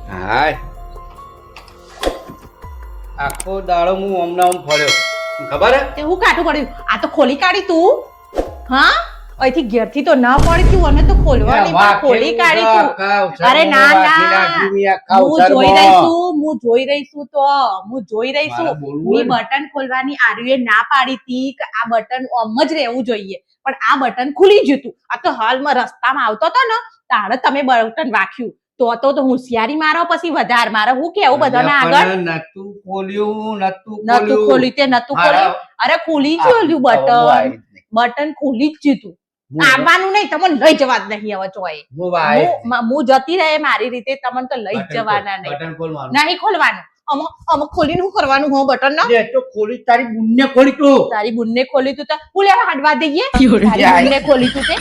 હાય આખો દાડો હું ઓમના ઓમ ફર્યો ખબર હે તે હું કાઠું પડ્યું આ તો ખોલી કાઢી તું હા અહીંથી ઘેરથી તો ના પડી તું અને તો ખોલવાની પણ ખોલી કાઢી તું અરે ના ના હું જોઈ રહી છું મી બટન ખોલવાની આર્યુએ ના પાડી હતી કે આ બટન ઓમ જ રહેવું જોઈએ પણ આ બટન ખુલી ગયું હતું આ તો હાલમાં રસ્તામાં આવતો હતો ને તારે તમે બટન વાખ્યું તો હોશિયારી મારો પછી વધારે મારે હું કેવું બધાના આગળ નતું ખોલ્યું અરે ખુલી ગયું બટન ખુલી જ જીતું આવવાનું નહીં તમને લઈ જવા જ નહીં હવે ચોય હું જતી રહે મારી રીતે તમને તો લઈ જવાના નહીં ખોલવાનું અમુક ખોલીને શું કરવાનું હો બટન ના ખોલી તારી બુનને ખોલી તું તો હું લેવા હાડવા દઈએ બુનને ખોલી તું તે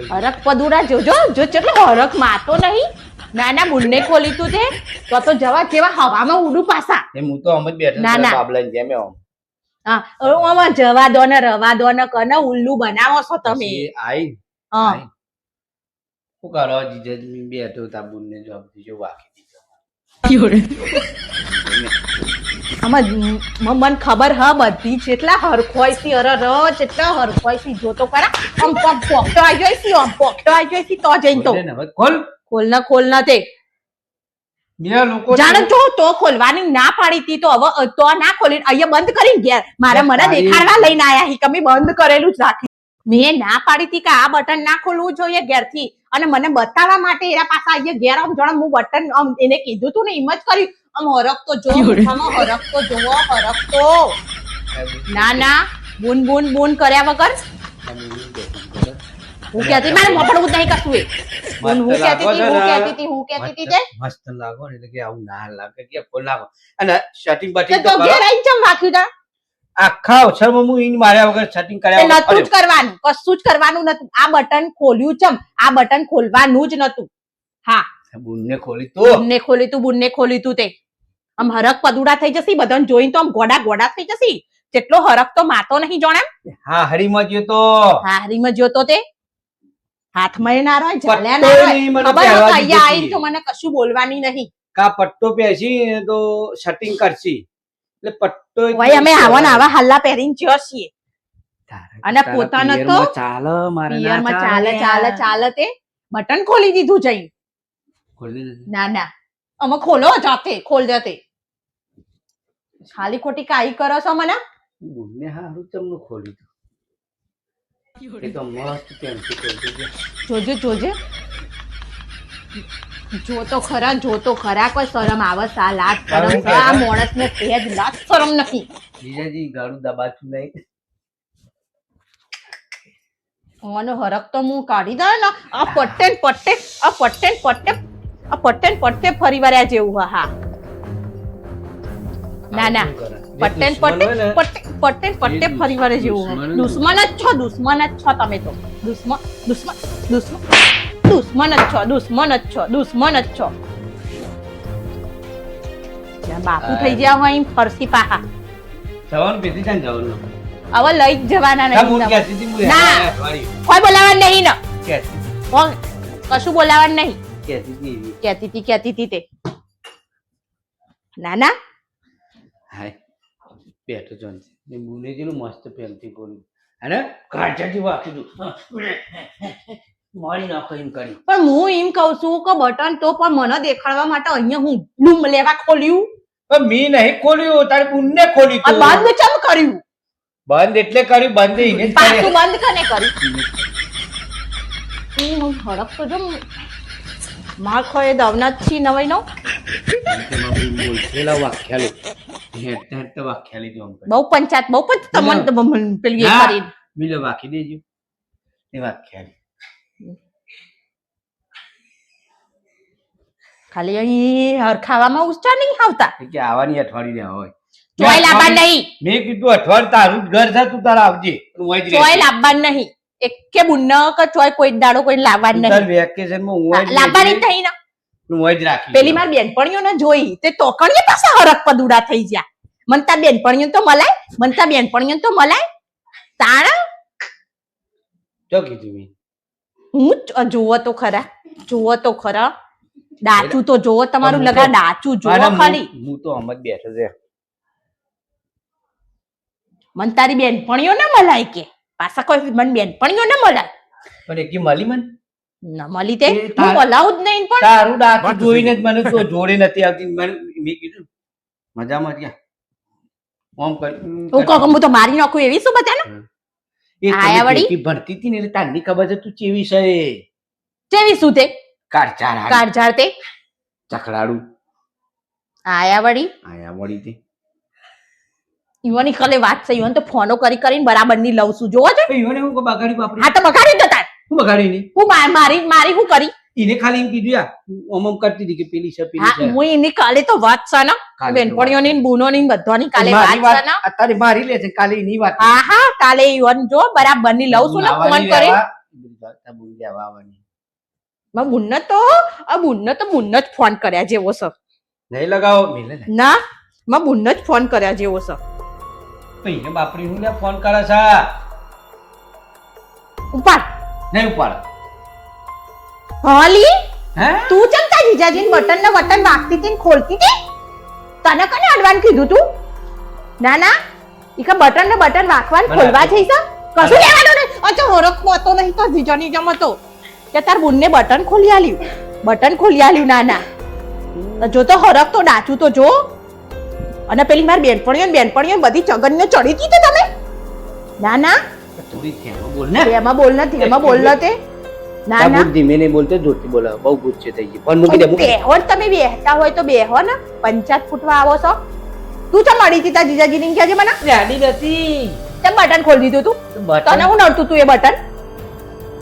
હરક પદુડા જોજો જો કેટલો હરક માતો નહીં નાના બુનને ખોલી તું તે તો જવા કેવા હવામાં ઉડું પાછા હું તો અમજ બેઠા બાબલાની જેમ હા આમાં જવા દો ને રવા દો ને કને ઉલ્લુ બનાવો છો તમે આઈ હા શું કરો જીજાજી બેઠો તા બુનને જોબ દીજો વાકી મને ખબર હ બધી જેટલા હરખોયથી જેટલા હરખોયથી જોતો કરા આમ પોખતો આવી જોઈશી તો જઈને તો ખોલ ના તે જાણે તો ખોલવાની ના પાડી હતી તો હવે તો ના ખોલી અહીંયા બંધ કરીને ગયા મારા મને દેખાડવા લઈને આયા હી કમી બંધ કરેલું જ રાખી મેં ના પાડી હતી કે આ બટન ના ખોલવું જોઈએ ઘેરથી અને મને બતાવવા માટે એના પાસે અહીંયા ઘેર આમ જણ હું બટન એને કીધું તું ને એમ જ કર્યું આમ હરક તો જો હરક તો ના બૂન કર્યા વગર હું કહેતી મારે મપડવું નહીં કશું એ હું કહેતી હતી તે મસ્ત લાગો ને એટલે કે આવું ના લાગે કે ખોલાવો અને સેટિંગ બટિંગ તો ઘેર આઈ ચમ રાખ્યું તા આખા ઓછરમાં હું ઈન માર્યા વગર સેટિંગ કર્યા નતું જ કરવાનું કશું જ કરવાનું નતું આ બટન ખોલ્યું ચમ આ બટન ખોલવાનું જ નતું હા બુનને ખોલી તું તે આમ હરક પદુડા થઈ જશે બધાને જોઈને તો આમ ગોડા થઈ જશે જેટલો હરક તો માતો નહીં જોણે હા હરીમાં ગયો તો તે હાથમાં ના રહે ચાલ્યા ના રહે ખબર અહીંયા આવીને તો મને કશું બોલવાની નહીં કા પટ્ટો પહેરશી તો સેટિંગ કરશી એટલે પટ્ટો ભાઈ અમે આવા હલ્લા પહેરીને જ્યો છીએ અને પોતાનો તો ચાલે તે બટન ખોલી દીધું જઈ ના અમે ખોલો જાતે ખોલ દેતે ખાલી ખોટી કાઈ કરો છો મને બુનને હારું ચમનું ખોલી દો એ તો મસ્ત પેન્સી કરી જોજે જો તો ખરા કોઈ શરમ આવે સા લાજ શરમ આ માણસ ને સહેજ લાજ શરમ નથી જીજાજી ગાડું દબાતું નહીં ઓનો હરક તો હું કાઢી દે ને આ પટ્ટે ફરી વર્યા જેવું હા ના પટ્ટે ફરી વર્યા જેવું દુશ્મન જ છો તમે તો દુશ્મન જ છો જ્યાં બાપુ થઈ ગયા હોય ફરસી પાહા જવાનું પેથી જાન જવાનું હવે લઈ જ જવાના નહીં ના કોઈ બોલાવવાનું નહીં ને કશું બોલાવવાનું નહીં કહેતી હતી તે ના હાય બેઠો જોન ને બુને જેલું મસ્ત પેલતી બોલી અને કાઢાથી વાકી દઉં મારી નાખો એમ કરી પણ હું એમ કહું છું કે બટન તો પણ મને દેખાડવા માટે અહીંયા હું ડૂમ લેવા ખોલ્યું પણ મી નહીં ખોલ્યું તારી બુનને ખોલી તું બંધ ચમ કર્યું બંધ એટલે કર્યું બંધ એને પાછું બંધ કને કર્યું હું હડક તો જો માર ખોએ દવના છી નવાઈ નો બોલછેલા વાખ્યાલી હેટ વાખ્યાલી જો બહુ પંચાયત તમને પેલી એ કરી મિલે વાખી દેજો એ વાખ્યાલી ખાલી અહીં હરખાવામાં ઉચ્ચા નહીં આવતા કે આવવાની અઠવાડિયે હોય ચોય લાવવા નહીં મેં કીધું અઠવાડિયે તારું ઘર છે તું તારા આવજે ચોય લાવવા નહીં એકે બુન્ન કે ચોય કોઈ દાડો કોઈ લાવવા નહીં તાર વેકેશન માં હું લાવવાની થઈ ને હું જ રાખી પેલી માર બેનપણીઓ ને જોઈ તે તોકણીએ પાસે હરક પદુડા થઈ ગયા મનતા બેનપણીઓ તો મલાય તાણા જો કીધું મેં હું જોવો તો ખરા જુઓ તો ખરા ડાચું તો જુઓ તમારું લગા ડાચું જુઓ ખાલી હું તો આમ જ બેઠો છે મન તારી બેનપણીઓ ના મલાય કે પાછા કોઈ મન બેનપણીઓ ના મલાય પણ એક મળી મને ના મળી તે એ હું તાર- મલાવું જ નહીં પણ તારું ડાકું જોઈને જ મને તો જોડે નથી આવતી મેં કીધું મજામાં ગયા ઓમ હું કહું હું તો મારી નાખું એવી શું બધા એ આયા વળી? તને ભણતી હતી ને એટલે તારની ખબર છે તું ચેવી છે જેવી શું તે કાળચાર કાળઝાળ તે ચખડાડું આયા વળી આયા વળી તે ઈવોની કલે વાત છે ઈવન તો ફોનો કરી કરીને બરાબર ની લઉં છું જોવો છે એને હું બગાડી બાપડી હા તો બગાડી દો તાર હું બગાડી નહીં હું મારી મારી હું કરી એને ખાલી એમ કીધું યાર ઓમ ઓમ કરતી હતી કે પેલી છે પેલી હા છે હું એની કાલે તો વાત છે ને કાલે તો બેનપણીઓની ને બુનોની ને બધાની કાલે મારી વાત છે ને અત્યારે મારી લે છે કાલે એની વાત હા હા કાલે ઈવન જો બરાબર ની લઉં છું ને ફોન કરી બુન્ન તો જ ફોન કર્યા જેવો છે નહીં લગાવો મિલે ને ના માં બુન્ન જ ફોન કર્યા જેવો છે ભાઈને બાપડી હું ને ફોન કરે છે ઉપાડ નહીં ઉપાડ હાલી હે તું ચમ તા જીજાજીને બટન ને બટન વાગતી હતી ને ખોલતી હતી તને કને અડવાન કીધું તું ના ના ઈકા બટન ને બટન વાગવાન ખોલવા છે ઈસા કશું લેવાનું નહીં અચ્છા હોરક મોતો નહીં તો જીજાની જમતો કે તાર બુનને બટન ખોલી આલ્યું ના ના જો તો હરક તો ડાચું તો જો અને પેલી મારી બેનપણીઓ બધી ચગનને ચડી હતી તો તમે ના ના થોડી ધ્યાનમાં બોલ ને એમાં બોલ નથી એમાં બોલ તે ના ના બહુ ધીમે નહીં બોલતો જોરથી બોલે બહુ ગુસ્સે થઈ ગઈ પણ મૂકી દે મૂકી દે. બેહો જ તમે બેહતા હોય તો બેહો ને પંચાયત ફૂટવા આવો છો તું તો મળી હતી તાર જીજાજી ને કહેજે મને રેડી નથી તે બટન ખોલી દીધું તું તને હું નડતું તું એ બટન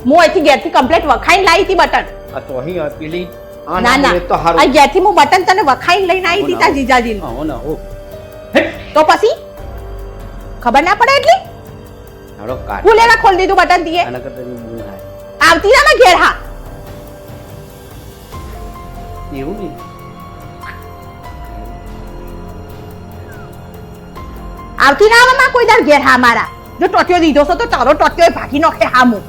હું અહીંથી ઘેરથી કમ્પ્લેટ વખાઈને લાવી હતી બટન આ તો અહીં આ પેલી આ ના ના બોલે તો હારું. આ ઘેરથી હું બટન તને વખાઈને લઈને આવી હતી તાર જીજાજી હો ને હો તો પછી ખબર ના પડે એટલી હારો કાઢ હું લેવા ખોલી દીધું બટન દીએ આના કરતા ની બૂમ હાય. આવતી ના મેં ઘેર હા એવું નહીં આવતી ના આવે માં કોઈ દાર ઘેર હા મારા જો ટોટિયો દીધો છો તો તારો ટોટિયો ભાગી નાખે હામું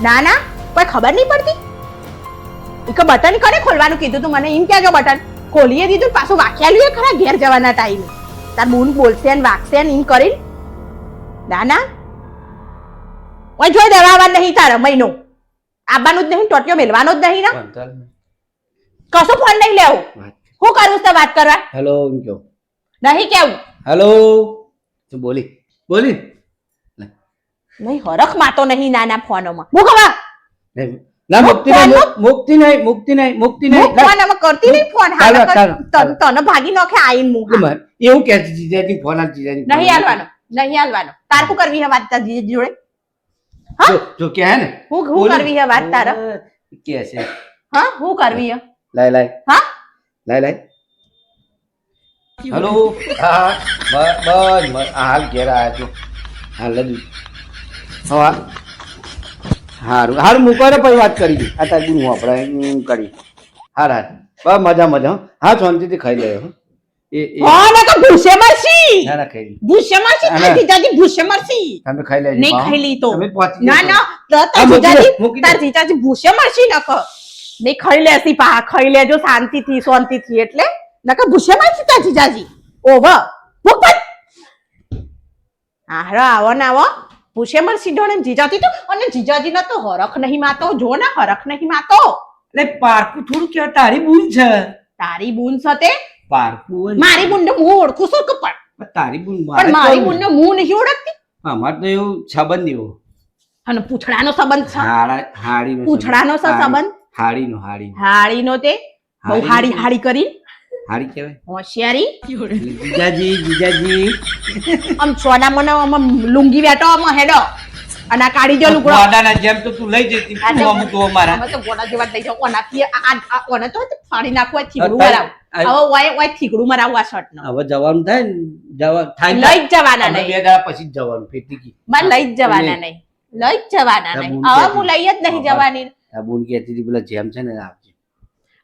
ના ના કોઈ ખબર નહીં પડતી એક બટન કોને ખોલવાનું કીધું તું મને એમ કહેજો બટન ખોલીએ દીધું પાછું વાખ્યાલું એ ખરા ઘેર જવાના ટાઈમે તાર બૂન બોલશે ને વાગશે ને એમ કરીને ના ના ઓય જોઈ દેવા નહીં તારે મહિનો આવવાનું જ નહીં ટોટિયો મેલવાનો જ નહીં ને વાંધો નહીં. કશું ફોન નહીં લેવું વાત. હું કરું છું વાત કરવા હેલો એમ કહો નહીં કેવું હેલો તું બોલી નહીં હરખ માતો નહીં નાના ફોનોમાં હું ખબર નહીં. ના મુક્તિ નહીં મુક્તિ નહીં મુક્તિ નહીં મુક્તિ નહીં હું ફોન આમાં કરતી નહીં ફોન ચાલો, હાલ ચાલો, ચાલો. તને ભાગી નાખે આઈન મું એટલે એવું કે છે જીજાજી ફોન આલ જીજાજી ફોન નહીં આલ. હાલવાનો નહીં હાલવાનો તાર શું કરવી હે વાત તાર જીજાજી જોડે જો કે હે ને હું બોલી. કરવી હે વાત તાર કે છે હા હું કરવી હે લાય હા લાય હેલો હા બસ હાલ ઘેર આયા છો હાલ લઈ હા હારું મૂકો ને પછી વાત કરી દી આ તારી હું આપણે કરી હાર બસ મજા હો. હા શાંતિથી ખાઈ લે હો. એ હા ના તો ભૂસે મરસી ના ના ખાઈ લે ભૂસે મરસી ના, તાર ના. જીજાજી ભૂસે મરસી તમે ખાઈ લેજો નહીં પાહો. ખાઈ લી તો તમે પહોંચી ના જશો. ના તો હા, તાર મૂકી દે, જીજાજી મૂકી દે. તાર જીજાજી ભૂસે મરસી નક નહીં ખાઈ લેસી પા ખાઈ લેજો શાંતિથી એટલે નકર ભૂસે મરસી તાર જીજાજી ઓવર ભૂખ પણ હારો આવો ને આવો ભૂસે મરસી ઢોણે જીજાજી તો અને જીજાજી ના તો હરખ નહીં માતો જો ને હરખ નહીં માતો એટલે પારકું થોડું કહેવાય તારી બૂન છે તારી બૂન સાથે પારકું મારી બૂન ને હું ઓળખું છું કે પણ તારી બૂન મારી બૂન ને હું નહીં ઓળખતી અમાર તો એવું સંબંધ એવો અને પૂછડાનો સંબંધ છે હાડીનો પૂછડાનો છે સંબંધ હાડીનો હાડીનો તે બહુ હાડી. હાડી કરી હાડી કહેવાય હોશિયારી એટલે જીજાજી આમ સોના મને આમ લુંગી બેઠો આમ હેડો અને આ કાઢી જો લુગડો ગોડાના જેમ તો તું લઈ જતી આ તો- અમુક તો મારા અમે તો ગોડા જેવા થઈ જાવ ઓનાથી ઓને તો ફાડી નાખવું આ થીગડું અત્યારે- મરાવ હવે ઓય થીગડું મરાવું આ શર્ટ નો હવે જવાનું થાય ને થાય લઈ જ જવાના અમે નહીં બે દાડા પછી જ જવાનું ફેટી મારે લઈ જ જવાના નહીં લઈ જ જવાના નહીં હવે હું લઈ જ નહીં જવાની આ બૂન કહેતી હતી પેલા જેમ છે ને આપજે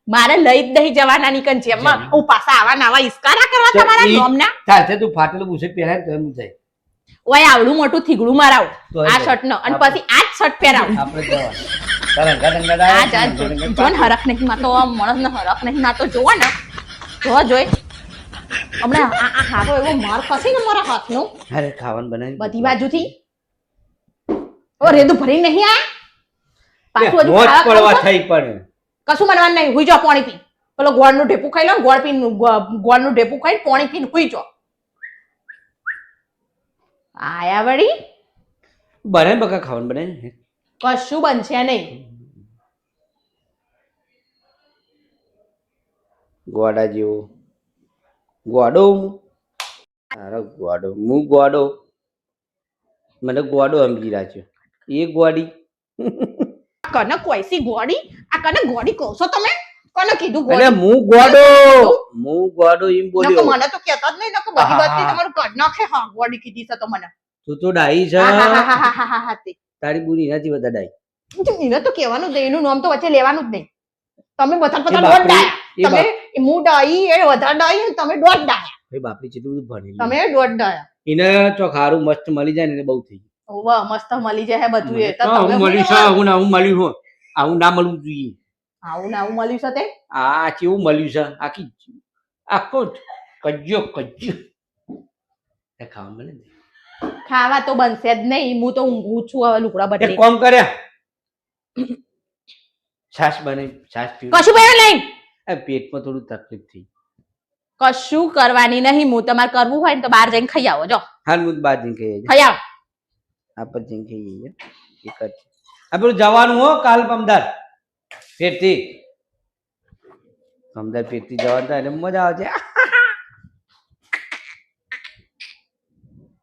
મારે લઈ જ નહીં જવાના ની કન જેમ હું પાછા આવા નવા ઇસ્કારા કરવા તમારા ઈ- નોમના ચાલશે તું ફાટેલું બુશર્ટ પહેરાય ને તો એમ જાય ઓય આવડું મોટું થીગડું મરાવ તો આ શર્ટ નો અને પછી આ જ શર્ટ પહેરાવ આપણે જવાનું આ જા જો ને હરખ નહીં માતો માણસ ને હરખ નહીં માતો જોવા ને જોઈ હમણાં આ હારો એવો માર ખસે ને મારા હાથનો અરે ખાવાનું બનાવી બધી બાજુથી ઓ રેદુ ભરી નહીં આ પાછું હજુ મોજ ખાવા પડવા ખાવું છે? થઈ પણ કશું માનવાનું નહીં હુઈ જાઓ પાણી પી પેલો ગોળનું ઢેપું ખાઈ લો ગોળનું ઢેપું ખાઈ પાણી પીને હુઈ જાઓ આયા વળી બને બકા ખાવાનું બનાવી કશું બનશે નહીં ગોડા જેવો ગોડો તારો ગોડો હું ગોડો મને ગોડો સમજી રહ્યા છે એ ગોડી કને કોઈસી ગોળી આ કને ગોળી કહો છો તમે કોને કીધું એટલે ગોળી હું ગોડો એમ નકો બોલ્યો મને તો કહેતા જ નહીં નકો બધી બધી તમારું કાઢ નાખે હા ગોળી કીધી છે તો મને તું તો ડાઈ છે હા તે તારી બુની નથી બધા ડાઈ એને તો કહેવાનું જ નહીં એનું નામ તો વચ્ચે લેવાનું જ નહીં તમે બધા એ બધા બાપરી, દોઢ ડાયા એ તમે હું ડાઈ એ વધારે ડાઈ અને તમે દોઢ ડાયા ભાઈ બાપરી કેટલું બધું ભણેલી તમે દોઢ ડાયા એને ચોખારું મસ્ત મળી જાય ને એને બહુ થઈ ઓવા મસ્ત મળી જાય બધું એ તો ગયું તમે હું મળ્યું છે હું મળ્યું હું આવું ના મળવું જોઈએ આવું ને આવું મળ્યું છે તે આ કેવું મળ્યું છે આખી આખો કજ્યો ખાવા મળે ને ખાવા તો બનશે જ નહીં હું તો ઊંઘું છું હવે લુકડા એક બદલી કામ કર્યા છાશ બને છાશ પીવું કશું પહેર્યું નહીં પેટમાં થોડું તકલીફ થઈ કશું કરવાની નહીં હું તમારે કરવું હોય ને તો બહાર જઈને ખાઈ આવો જો હાલ હું બાદ જઈને ખાઈ ખાઈ આવો આપણે જઈને ખાઈ એક જ આ પેલું જવાનું હો કાલ પમદાર પેટથી પમદાર પેટથી જવાનું થાય એટલે મજા આવે છે